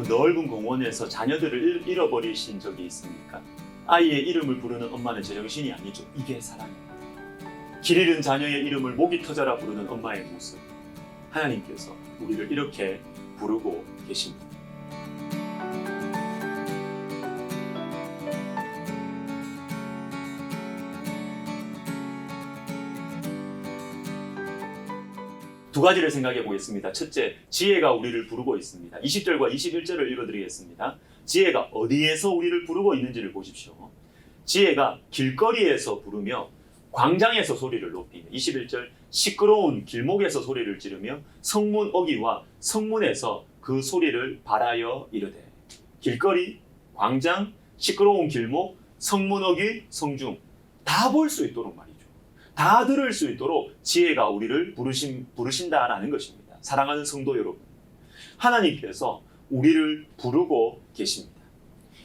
여러분 넓은 공원에서 자녀들을 잃어버리신 적이 있습니까? 아이의 이름을 부르는 엄마는 제정신이 아니죠. 이게 사랑입니다. 길 잃은 자녀의 이름을 목이 터져라 부르는 엄마의 모습. 하나님께서 우리를 이렇게 부르고 계십니다. 두 가지를 생각해 보겠습니다. 첫째, 지혜가 우리를 부르고 있습니다. 20절과 21절을 읽어드리겠습니다. 지혜가 어디에서 우리를 부르고 있는지를 보십시오. 지혜가 길거리에서 부르며 광장에서 소리를 높이며 21절 시끄러운 길목에서 소리를 지르며 성문 어귀와 성문에서 그 소리를 발하여 이르되. 길거리, 광장, 시끄러운 길목, 성문 어귀, 성중 다 볼 수 있도록 말이죠. 다 들을 수 있도록 지혜가 우리를 부르신다라는 것입니다. 사랑하는 성도 여러분, 하나님께서 우리를 부르고 계십니다.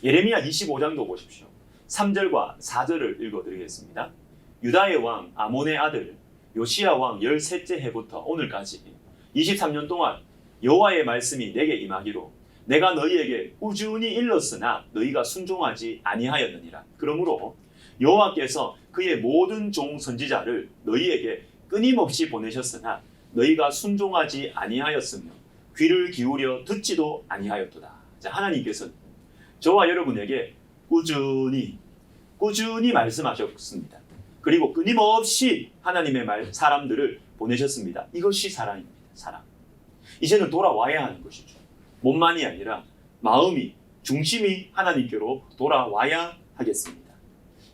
예레미야 25장도 보십시오. 3절과 4절을 읽어드리겠습니다. 유다의 왕 아몬의 아들 요시야 왕 13째 해부터 오늘까지 23년 동안 여호와의 말씀이 내게 임하기로 내가 너희에게 꾸준히 일렀으나 너희가 순종하지 아니하였느니라. 그러므로 여호와께서 그의 모든 종 선지자를 너희에게 끊임없이 보내셨으나 너희가 순종하지 아니하였으며 귀를 기울여 듣지도 아니하였도다. 자, 하나님께서는 저와 여러분에게 꾸준히 말씀하셨습니다. 그리고 끊임없이 하나님의 사람들을 보내셨습니다. 이것이 사랑입니다. 사랑. 이제는 돌아와야 하는 것이죠. 몸만이 아니라 마음이, 중심이 하나님께로 돌아와야 하겠습니다.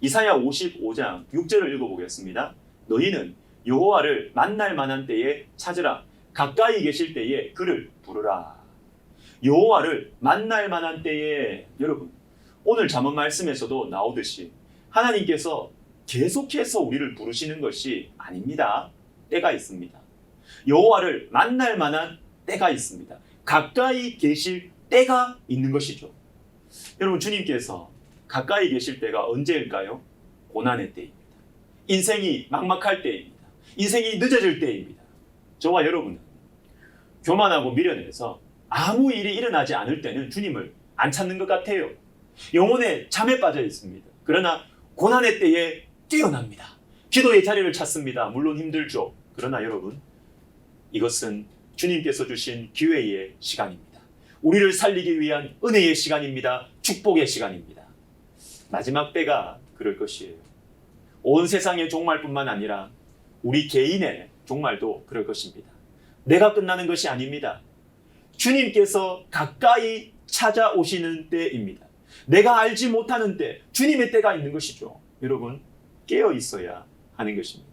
이사야 55장 6절을 읽어보겠습니다. 너희는 여호와를 만날 만한 때에 찾으라. 가까이 계실 때에 그를 부르라. 여호와를 만날 만한 때에, 여러분, 오늘 잠언 말씀에서도 나오듯이 하나님께서 계속해서 우리를 부르시는 것이 아닙니다. 때가 있습니다. 여호와를 만날 만한 때가 있습니다. 가까이 계실 때가 있는 것이죠. 여러분, 주님께서 가까이 계실 때가 언제일까요? 고난의 때입니다. 인생이 막막할 때입니다. 인생이 늦어질 때입니다. 저와 여러분은 교만하고 미련해서 아무 일이 일어나지 않을 때는 주님을 안 찾는 것 같아요. 영혼의 잠에 빠져 있습니다. 그러나 고난의 때에 뛰어납니다. 기도의 자리를 찾습니다. 물론 힘들죠. 그러나 여러분, 이것은 주님께서 주신 기회의 시간입니다. 우리를 살리기 위한 은혜의 시간입니다. 축복의 시간입니다. 마지막 때가 그럴 것이에요. 온 세상의 종말뿐만 아니라 우리 개인의 종말도 그럴 것입니다. 내가 끝나는 것이 아닙니다. 주님께서 가까이 찾아오시는 때입니다. 내가 알지 못하는 때, 주님의 때가 있는 것이죠. 여러분, 깨어 있어야 하는 것입니다.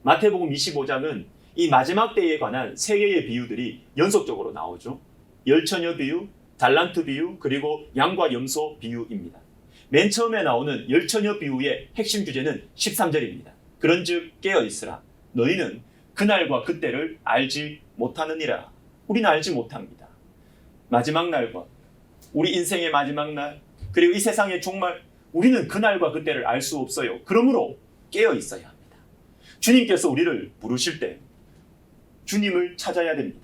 마태복음 25장은 이 마지막 때에 관한 세 개의 비유들이 연속적으로 나오죠. 열처녀 비유, 달란트 비유, 그리고 양과 염소 비유입니다. 맨 처음에 나오는 열처녀 비유의 핵심 주제는 13절입니다. 그런즉 깨어 있으라. 너희는 그날과 그때를 알지 못하느니라. 우리는 알지 못합니다. 마지막 날과 우리 인생의 마지막 날, 그리고 이 세상의 종말, 우리는 그날과 그때를 알 수 없어요. 그러므로 깨어 있어야 합니다. 주님께서 우리를 부르실 때 주님을 찾아야 됩니다.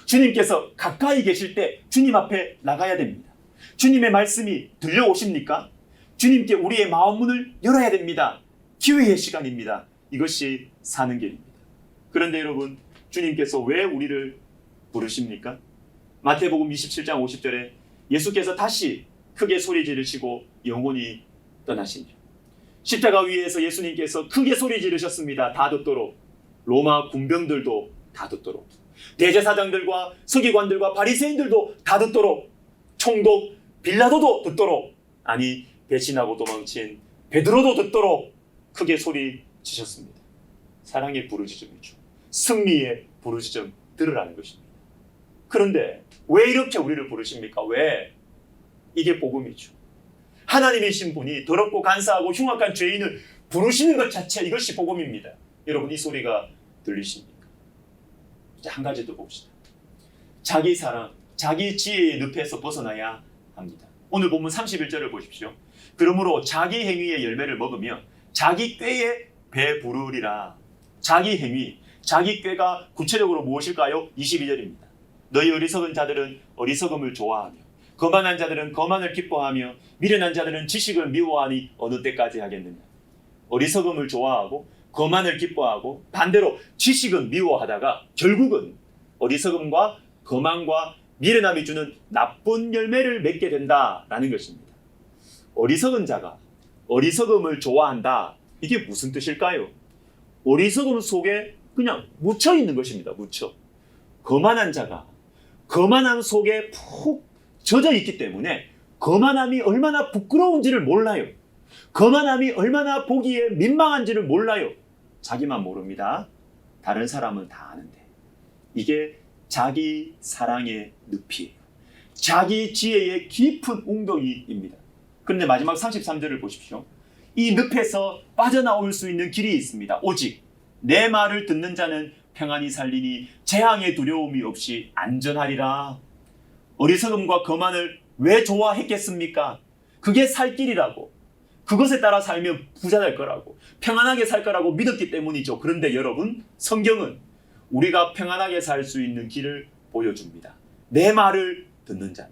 주님께서 가까이 계실 때 주님 앞에 나가야 됩니다. 주님의 말씀이 들려오십니까? 주님께 우리의 마음 문을 열어야 됩니다. 기회의 시간입니다. 이것이 사는 길입니다. 그런데 여러분, 주님께서 왜 우리를 부르십니까? 마태복음 27장 50절에 예수께서 다시 크게 소리 지르시고 영원히 떠나시니라. 십자가 위에서 예수님께서 크게 소리 지르셨습니다. 다 듣도록. 로마 군병들도 다 듣도록. 대제사장들과 서기관들과 바리새인들도 다 듣도록. 총독 빌라도도 듣도록. 아니, 배신하고 도망친 베드로도 듣도록 크게 소리 지셨습니다. 사랑의 부르짖음이죠. 승리의 부르짖음 들으라는 것입니다. 그런데 왜 이렇게 우리를 부르십니까? 왜? 이게 복음이죠. 하나님이신 분이 더럽고 간사하고 흉악한 죄인을 부르시는 것 자체, 이것이 복음입니다. 여러분, 이 소리가 들리십니까? 이제 한 가지 더 봅시다. 자기 사랑, 자기 지혜의 늪에서 벗어나야 합니다. 오늘 본문 31절을 보십시오. 그러므로 자기 행위의 열매를 먹으며 자기 꾀에 배부르리라. 자기 행위, 자기 꾀가 구체적으로 무엇일까요? 22절입니다. 너희 어리석은 자들은 어리석음을 좋아하며 거만한 자들은 거만을 기뻐하며 미련한 자들은 지식을 미워하니 어느 때까지 하겠느냐. 어리석음을 좋아하고 거만을 기뻐하고 반대로 지식은 미워하다가 결국은 어리석음과 거만과 미련함이 주는 나쁜 열매를 맺게 된다라는 것입니다. 어리석은 자가 어리석음을 좋아한다. 이게 무슨 뜻일까요? 어리석음 속에 그냥 묻혀 있는 것입니다. 묻혀. 거만한 자가 거만함 속에 푹 젖어 있기 때문에 거만함이 얼마나 부끄러운지를 몰라요. 거만함이 얼마나 보기에 민망한지를 몰라요. 자기만 모릅니다. 다른 사람은 다 아는데. 이게 자기 사랑의 늪이에요. 자기 지혜의 깊은 웅덩이입니다. 그런데 마지막 33절을 보십시오. 이 늪에서 빠져나올 수 있는 길이 있습니다. 오직 내 말을 듣는 자는 평안히 살리니 재앙의 두려움이 없이 안전하리라. 어리석음과 거만을 왜 좋아했겠습니까? 그게 살 길이라고, 그것에 따라 살면 부자 될 거라고, 평안하게 살 거라고 믿었기 때문이죠. 그런데 여러분, 성경은 우리가 평안하게 살 수 있는 길을 보여줍니다. 내 말을 듣는 자는.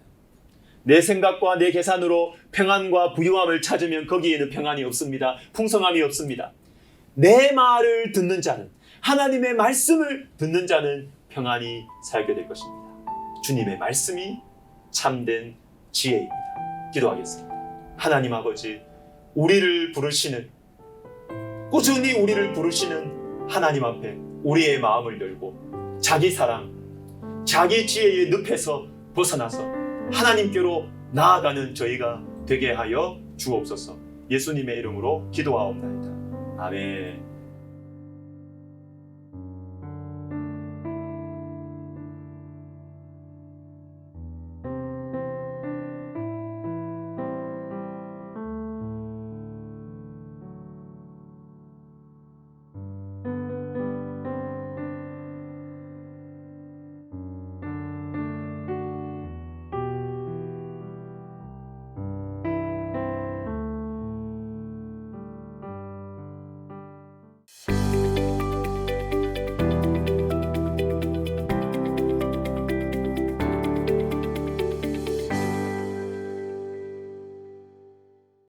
내 생각과 내 계산으로 평안과 부유함을 찾으면 거기에는 평안이 없습니다. 풍성함이 없습니다. 내 말을 듣는 자는, 하나님의 말씀을 듣는 자는 평안히 살게 될 것입니다. 주님의 말씀이 참된 지혜입니다. 기도하겠습니다. 하나님 아버지, 우리를 부르시는, 꾸준히 우리를 부르시는 하나님 앞에 우리의 마음을 열고 자기 사랑, 자기 지혜의 늪에서 벗어나서 하나님께로 나아가는 저희가 되게 하여 주옵소서. 예수님의 이름으로 기도하옵나이다. 아멘.